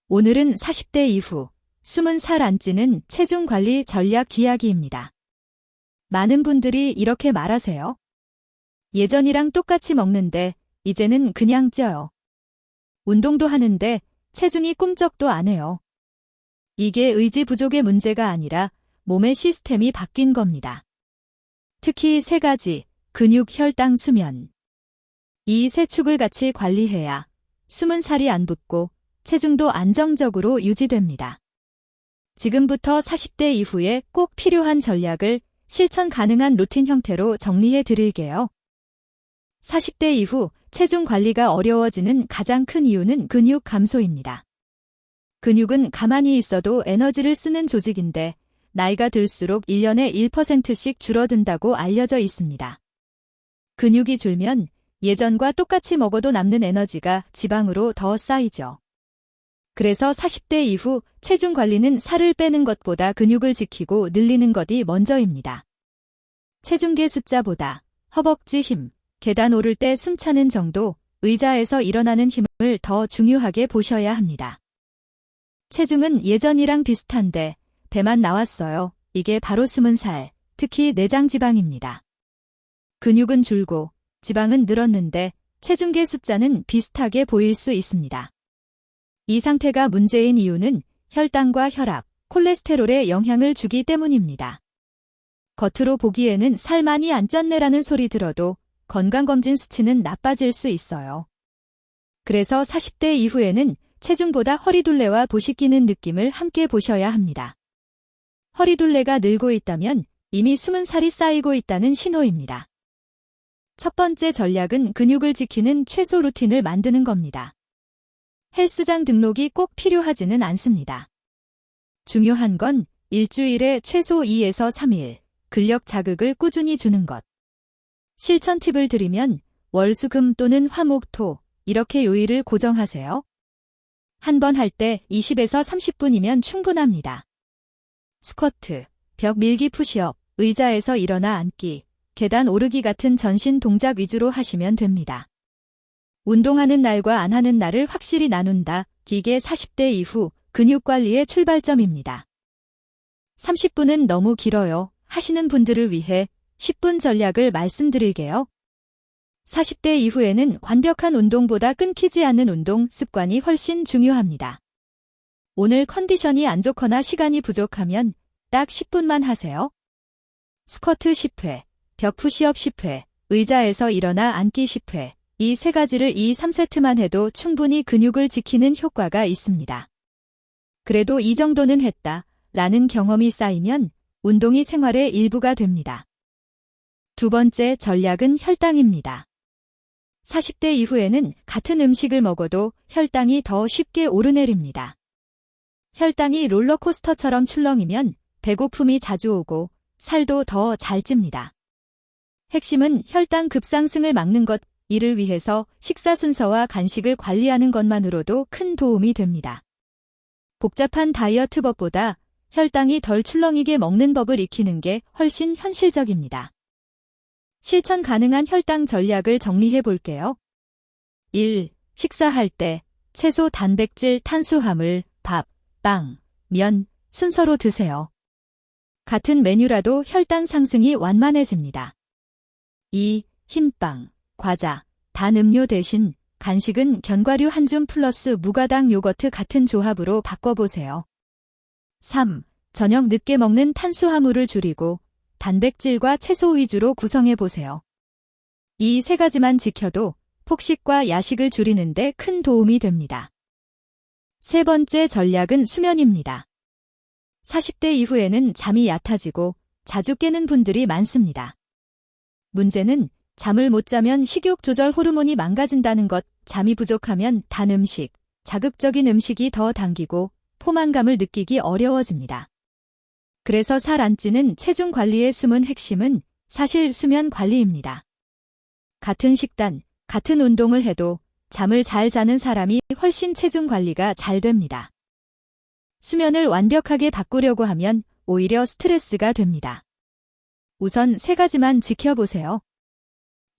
오늘은 40대 이후 숨은 살 안 찌는 체중 관리 전략 이야기입니다. 많은 분들이 이렇게 말하세요. 예전이랑 똑같이 먹는데 이제는 그냥 쪄요. 운동도 하는데 체중이 꿈쩍도 안 해요. 이게 의지 부족의 문제가 아니라 몸의 시스템이 바뀐 겁니다. 특히 세 가지, 근육, 혈당, 수면. 이 세 축을 같이 관리해야 숨은 살이 안 붙고 체중도 안정적으로 유지됩니다. 지금부터 40대 이후에 꼭 필요한 전략을 실천 가능한 루틴 형태로 정리해 드릴게요. 40대 이후 체중 관리가 어려워지는 가장 큰 이유는 근육 감소입니다. 근육은 가만히 있어도 에너지를 쓰는 조직인데 나이가 들수록 1년에 1%씩 줄어든다고 알려져 있습니다. 근육이 줄면 예전과 똑같이 먹어도 남는 에너지가 지방으로 더 쌓이죠. 그래서 40대 이후 체중 관리는 살을 빼는 것보다 근육을 지키고 늘리는 것이 먼저입니다. 체중계 숫자보다 허벅지 힘, 계단 오를 때 숨차는 정도, 의자에서 일어나는 힘을 더 중요하게 보셔야 합니다. 체중은 예전이랑 비슷한데 배만 나왔어요. 이게 바로 숨은 살, 특히 내장 지방입니다. 근육은 줄고 지방은 늘었는데 체중계 숫자는 비슷하게 보일 수 있습니다. 이 상태가 문제인 이유는 혈당과 혈압, 콜레스테롤에 영향을 주기 때문입니다. 겉으로 보기에는 살 많이 안 쪘네라는 소리 들어도 건강검진 수치는 나빠질 수 있어요. 그래서 40대 이후에는 체중보다 허리둘레와 보시 끼는 느낌을 함께 보셔야 합니다. 허리둘레가 늘고 있다면 이미 숨은 살이 쌓이고 있다는 신호입니다. 첫 번째 전략은 근육을 지키는 최소 루틴을 만드는 겁니다. 헬스장 등록이 꼭 필요하지는 않습니다. 중요한 건 일주일에 최소 2에서 3일 근력 자극을 꾸준히 주는 것. 실천 팁을 드리면 월, 수, 금 또는 화, 목, 토 이렇게 요일을 고정하세요. 한 번 할 때 20에서 30분이면 충분합니다. 스쿼트, 벽 밀기, 푸시업, 의자에서 일어나 앉기, 계단 오르기 같은 전신 동작 위주로 하시면 됩니다. 운동하는 날과 안 하는 날을 확실히 나눈다. 이게 40대 이후 근육 관리의 출발점입니다. 30분은 너무 길어요. 하시는 분들을 위해 10분 전략을 말씀드릴게요. 40대 이후에는 완벽한 운동보다 끊기지 않는 운동 습관이 훨씬 중요합니다. 오늘 컨디션이 안 좋거나 시간이 부족하면 딱 10분만 하세요. 스쿼트 10회, 벽 푸시업 10회, 의자에서 일어나 앉기 10회. 이 세 가지를 2-3세트만 해도 충분히 근육을 지키는 효과가 있습니다. 그래도 이 정도는 했다 라는 경험이 쌓이면 운동이 생활의 일부가 됩니다. 두 번째 전략은 혈당입니다. 40대 이후에는 같은 음식을 먹어도 혈당이 더 쉽게 오르내립니다. 혈당이 롤러코스터처럼 출렁이면 배고픔이 자주 오고 살도 더 잘 찝니다. 핵심은 혈당 급상승을 막는 것, 이를 위해서 식사 순서와 간식을 관리하는 것만으로도 큰 도움이 됩니다. 복잡한 다이어트법보다 혈당이 덜 출렁이게 먹는 법을 익히는 게 훨씬 현실적입니다. 실천 가능한 혈당 전략을 정리해 볼게요. 1. 식사할 때 채소, 단백질, 탄수화물, 밥, 빵, 면 순서로 드세요. 같은 메뉴라도 혈당 상승이 완만해집니다. 2. 흰빵, 과자, 단 음료 대신 간식은 견과류 한 줌 플러스 무가당 요거트 같은 조합으로 바꿔보세요. 3. 저녁 늦게 먹는 탄수화물을 줄이고 단백질과 채소 위주로 구성해보세요. 이 세 가지만 지켜도 폭식과 야식을 줄이는 데 큰 도움이 됩니다. 세 번째 전략은 수면입니다. 40대 이후에는 잠이 얕아지고 자주 깨는 분들이 많습니다. 문제는 잠을 못 자면 식욕 조절 호르몬이 망가진다는 것, 잠이 부족하면 단 음식, 자극적인 음식이 더 당기고 포만감을 느끼기 어려워집니다. 그래서 살 안 찌는 체중 관리의 숨은 핵심은 사실 수면 관리입니다. 같은 식단, 같은 운동을 해도 잠을 잘 자는 사람이 훨씬 체중 관리가 잘 됩니다. 수면을 완벽하게 바꾸려고 하면 오히려 스트레스가 됩니다. 우선 세 가지만 지켜보세요.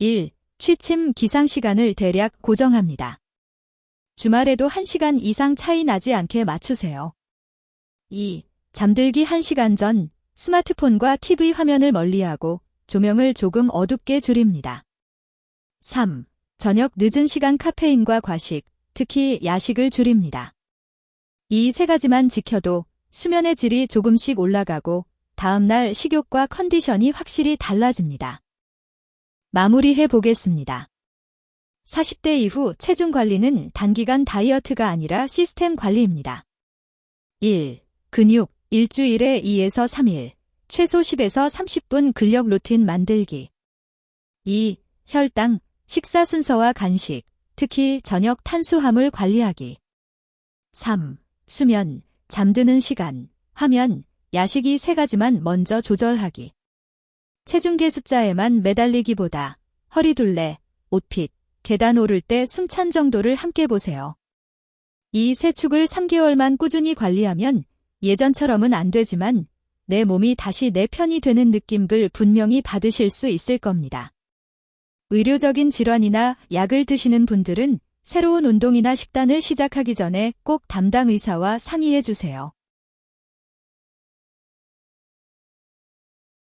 1. 취침 기상 시간을 대략 고정합니다. 주말에도 1시간 이상 차이 나지 않게 맞추세요. 2. 잠들기 1시간 전 스마트폰과 TV 화면을 멀리하고 조명을 조금 어둡게 줄입니다. 3. 저녁 늦은 시간 카페인과 과식, 특히 야식을 줄입니다. 이 세 가지만 지켜도 수면의 질이 조금씩 올라가고 다음날 식욕과 컨디션이 확실히 달라집니다. 마무리해 보겠습니다. 40대 이후 체중 관리는 단기간 다이어트가 아니라 시스템 관리입니다. 1. 근육, 일주일에 2에서 3일, 최소 10에서 30분 근력 루틴 만들기. 2. 혈당, 식사 순서와 간식, 특히 저녁 탄수화물 관리하기. 3. 수면, 잠드는 시간, 화면, 야식 이 세 가지만 먼저 조절하기. 체중계 숫자에만 매달리기보다 허리둘레, 옷핏, 계단 오를 때 숨찬 정도를 함께 보세요. 이 세 축을 3개월만 꾸준히 관리하면 예전처럼은 안 되지만 내 몸이 다시 내 편이 되는 느낌을 분명히 받으실 수 있을 겁니다. 의료적인 질환이나 약을 드시는 분들은 새로운 운동이나 식단을 시작하기 전에 꼭 담당 의사와 상의해 주세요.